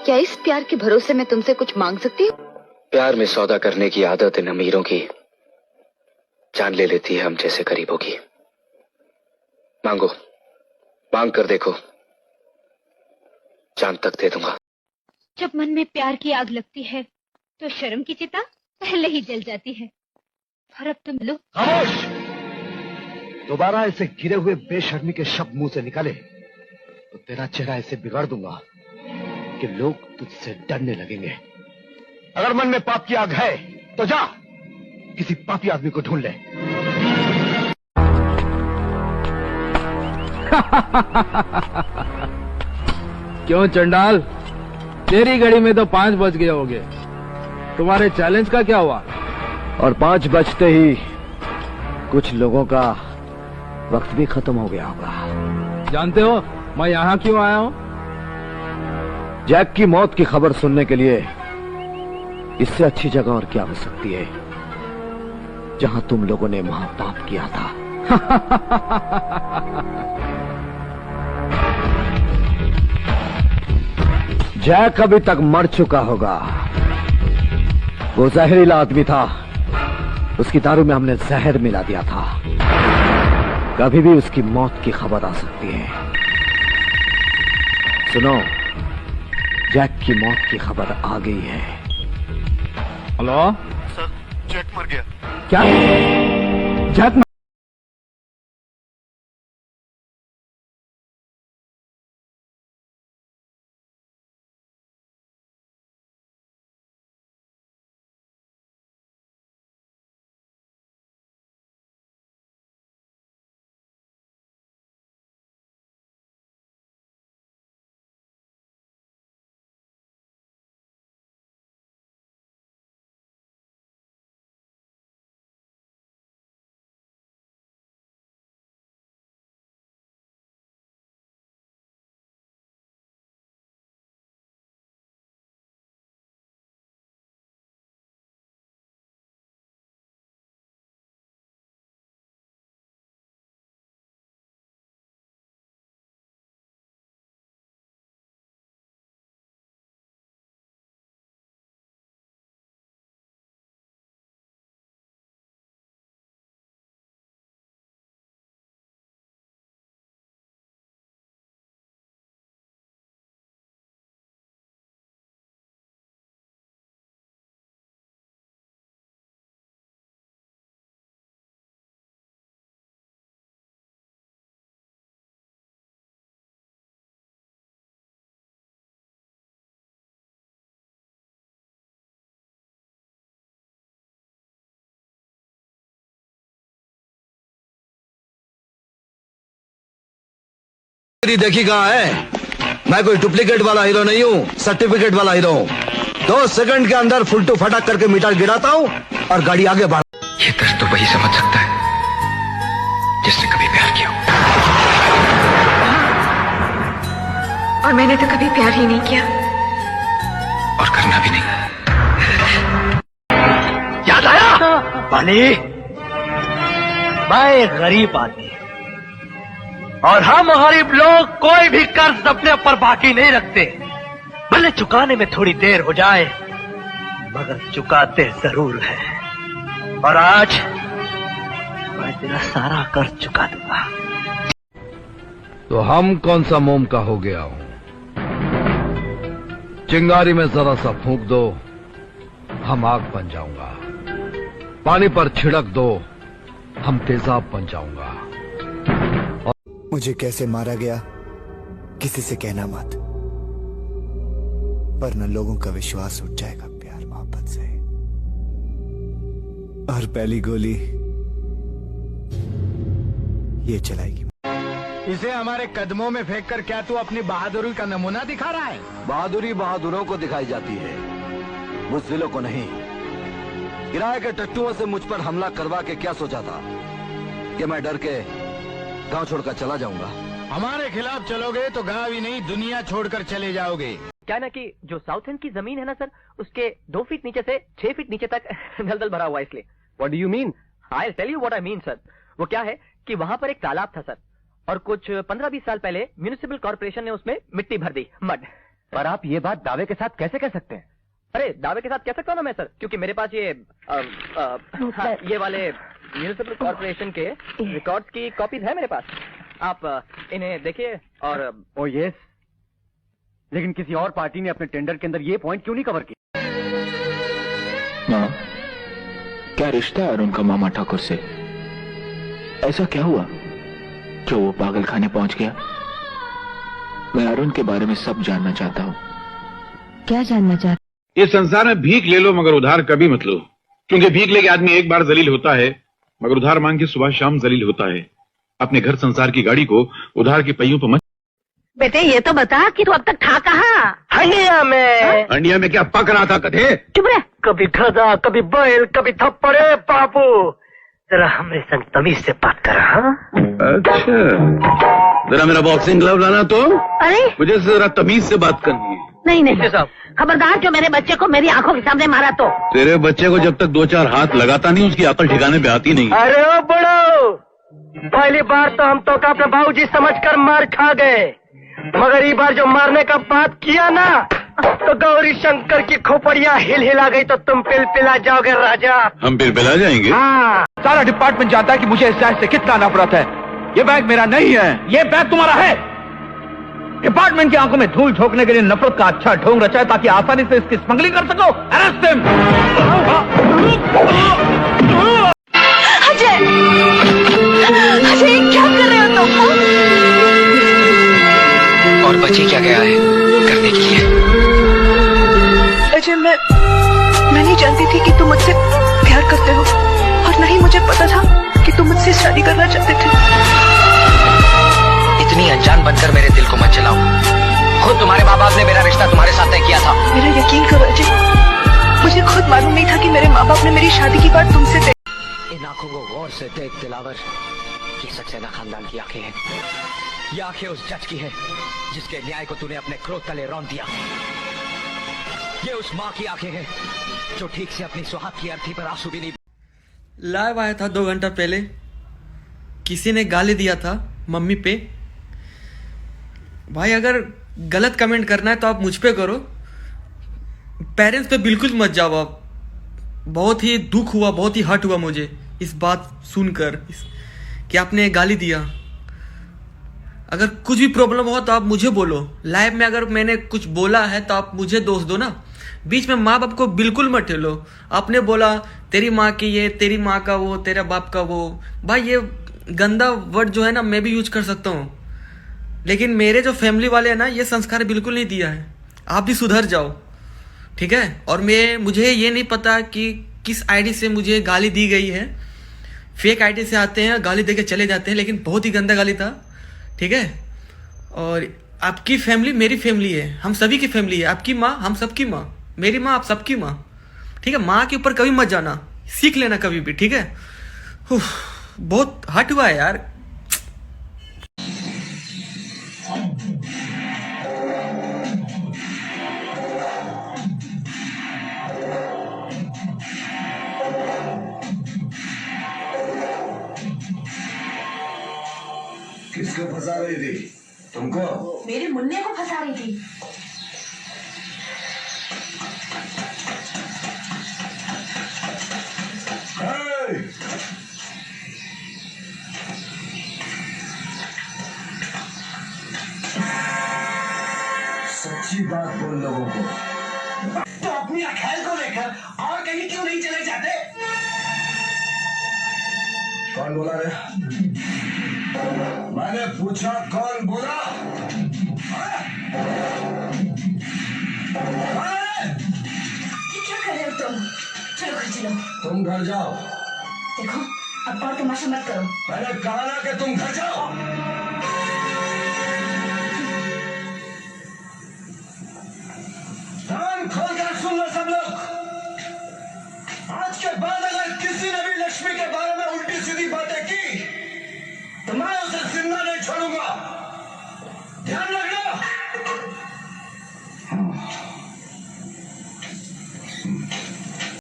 क्या इस प्यार के भरोसे मैं तुमसे कुछ मांग सकती हूँ? प्यार में सौदा करने की आदत इन अमीरों की जान ले लेती है हम जैसे गरीबों की। मांगो, मांग कर देखो, जान तक दे दूंगा। जब मन में प्यार की आग लगती है तो शर्म की चिता पहले ही जल जाती है। और अब तुम लो। खामोश! दोबारा ऐसे गिरे हुए बेशर्मी के शब्द मुंह से निकाले तो तेरा चेहरा ऐसे बिगाड़ दूंगा कि लोग तुझसे डरने लगेंगे। अगर मन में पाप की आग है तो जा किसी पापी आदमी को ढूंढ ले। क्यों चंडाल, तेरी घड़ी में तो 5 बज गए होंगे। तुम्हारे चैलेंज का क्या हुआ? और 5 बजते ही कुछ लोगों का वक्त भी खत्म हो गया होगा। जानते हो मैं यहाँ क्यों आया हूँ? जैक की मौत की खबर सुनने के लिए। इससे अच्छी जगह और क्या हो सकती है जहां तुम लोगों ने महापाप किया था। जैक अभी तक मर चुका होगा। वो जहरीला आदमी था, उसकी दारू में हमने जहर मिला दिया था। कभी भी उसकी मौत की खबर आ सकती है। सुनो, जैक की मौत की खबर आ गई है। हेलो सर, जैक मर गया। क्या? जैक देखी कहाँ है? मैं कोई डुप्लीकेट वाला हीरो नहीं हूँ, सर्टिफिकेट वाला हीरो हूँ। 2 सेकंड के अंदर फुलटू फटाक करके मीटर गिराता हूँ और गाड़ी आगे बढ़। ये दर्द तो वही समझ सकता है जिसने कभी प्यार किया हो। और मैंने तो कभी प्यार ही नहीं किया और करना भी नहीं। याद आया? पानी, मैं एक गरीब आदमी और हम गरीब लोग कोई भी कर्ज अपने ऊपर बाकी नहीं रखते। भले चुकाने में थोड़ी देर हो जाए मगर चुकाते जरूर है। और आज मैं तेरा सारा कर्ज चुका दूंगा। तो हम कौन सा मोम का हो गया हूँ? चिंगारी में जरा सा फूंक दो, हम आग बन जाऊंगा। पानी पर छिड़क दो, हम तेजाब बन जाऊंगा। मुझे कैसे मारा गया किसी से कहना मत, वरना लोगों का विश्वास उठ जाएगा प्यार मोहब्बत से। और पहली गोली ये चलाएगी। इसे हमारे कदमों में फेंक कर क्या तू अपनी बहादुरी का नमूना दिखा रहा है? बहादुरी बहादुरों को दिखाई जाती है, बुज़दिलों को नहीं। किराए के टट्टुओं से मुझ पर हमला करवा के क्या सोचा था कि मैं डर के गांव छोड़कर चला जाऊंगा? हमारे खिलाफ चलोगे तो गांव ही नहीं दुनिया छोड़कर चले जाओगे। क्या ना कि जो साउथ एंड की जमीन है ना सर, उसके 2 फीट नीचे से 6 फीट नीचे तक दलदल भरा हुआ है। इसलिए What do you mean? I tell you what I mean sir. वो क्या है कि वहां पर एक तालाब था सर, और कुछ 15-20 साल पहले म्युनिसिपल कॉर्पोरेशन ने उसमें मिट्टी भर दी, मड। पर आप ये बात दावे के साथ कैसे कह सकते हैं? अरे दावे के साथ कह सकता हूँ ना मैं सर, क्योंकि मेरे पास ये ये वाले म्यूनिसिपल कॉर्पोरेशन के रिकॉर्ड्स की कॉपीज है मेरे पास। आप इन्हें देखिए और ओ यस, लेकिन किसी और पार्टी ने अपने टेंडर के अंदर ये पॉइंट क्यों नहीं कवर किया? माँ, क्या रिश्ता है अरुण का मामा ठाकुर से? ऐसा क्या हुआ जो वो पागल खाने पहुंच गया? मैं अरुण के बारे में सब जानना चाहता हूँ। क्या जानना चाहते? इस संसार में भीख ले लो मगर उधार कभी मत लो, क्योंकि भीख लेके आदमी एक बार जलील होता है मगर उधार मांग के सुबह शाम जलील होता है। अपने घर संसार की गाड़ी को उधार के पहियों पर मत। बेटे ये तो बता कि तू अब तक था कहाँ? हंडिया में। हंडिया में क्या पक रहा था कथे? चुप रहे। कभी गधा, कभी बैल, कभी थप्पड़े। बाबू जरा हमरे संग तमीज से बात कर। हाँ अच्छा, जरा मेरा बॉक्सिंग ग्लव लाना तो। अरे मुझे जरा तमीज से बात करनी है। नहीं नहीं साहब, खबरदार जो मेरे बच्चे को मेरी आंखों के सामने मारा तो। तेरे बच्चे को जब तक 2-4 हाथ लगाता नहीं उसकी अकल ठिकाने पे आती नहीं। अरे ओ बड़ो, पहली बार तो हम तो अपने बाबूजी समझकर मार खा गए, मगर ये बार जो मारने का बात किया ना तो गौरी शंकर की खोपड़िया हिल हिला गई तो तुम पिला जाओगे राजा। हम पिला जाएंगे? हाँ। सारा डिपार्टमेंट जानता है कि मुझे इस शहर से कितना नफरत है। ये बैग मेरा नहीं है, ये बैग तुम्हारा है। डिपार्टमेंट की आंखों में धूल झोंकने के लिए नफरत का अच्छा ढोंग रचा है ताकि आसानी से इसकी स्मगलिंग कर सको। Arrest him. अजय, अजय क्या कर रहे हो तुम? और बची क्या गया है करने के लिए? अजय मैं नहीं जानती थी कि तुम मुझसे प्यार करते हो और नहीं मुझे पता था कि तुम मुझसे शादी करना चाहते थे। इतनी अनजान बनकर मेरे दिल को मत जलाओ। खुद तुम्हारे माँ बाप ने मेरा रिश्ता तुम्हारे साथ तय किया था। मेरा यकीन करो अजय, मुझे खुद मालूम नहीं था कि मेरे माँ बाप ने मेरी शादी की बात तुमसे तय। इन आंखों को गौर से देख दिलावर, ये सक्सेना खानदान की आंखें हैं। ये आंखें उस जज की हैं जिसके न्याय को तूने अपने क्रोध तले रौंद दिया। ये उस माँ की आंखें हैं जो ठीक से अपनी सुहाग की अर्थी पर आंसू भी नहीं। लाइव आया था 2 घंटा पहले, किसी ने गाली दिया था मम्मी पे। भाई अगर गलत कमेंट करना है तो आप मुझ पे करो, पेरेंट्स पे बिल्कुल मत जाओ आप। बहुत ही दुख हुआ, बहुत ही हर्ट हुआ मुझे इस बात सुनकर कि आपने गाली दिया। अगर कुछ भी प्रॉब्लम हो तो आप मुझे बोलो। लाइव में अगर मैंने कुछ बोला है तो आप मुझे दोष दो ना। बीच में माँ बाप को बिल्कुल मत ठेलो। आपने बोला तेरी माँ की ये, तेरी माँ का वो, तेरे बाप का वो। भाई ये गंदा वर्ड जो है ना मैं भी यूज कर सकता हूँ, लेकिन मेरे जो फैमिली वाले हैं ना ये संस्कार बिल्कुल नहीं दिया है। आप भी सुधर जाओ, ठीक है। और मुझे ये नहीं पता कि किस आईडी से मुझे गाली दी गई है। फेक आईडी से आते हैं, गाली देके चले जाते हैं, लेकिन बहुत ही गंदा गाली था, ठीक है। और आपकी फैमिली मेरी फैमिली है, हम सभी की फैमिली है। आपकी माँ हम सबकी माँ, मेरी माँ आप सबकी माँ, ठीक है। माँ के ऊपर कभी मत जाना, सीख लेना कभी भी, ठीक है। बहुत हट हुआ है यार। किसको फंसा रही थी? तुमको? मेरे मुन्ने को फंसा रही थी। सच्ची बात बोल लोगों को। तो अपनी अखैल को लेकर और कहीं क्यों नहीं चले जाते? कौन बोला रे? मैंने पूछा कौन बोला? क्या कर रहे हो तुम? चलो घर चलो। तुम घर जाओ। देखो अब और तमाशा मत करो। मैंने कहा ना कि तुम घर जाओ।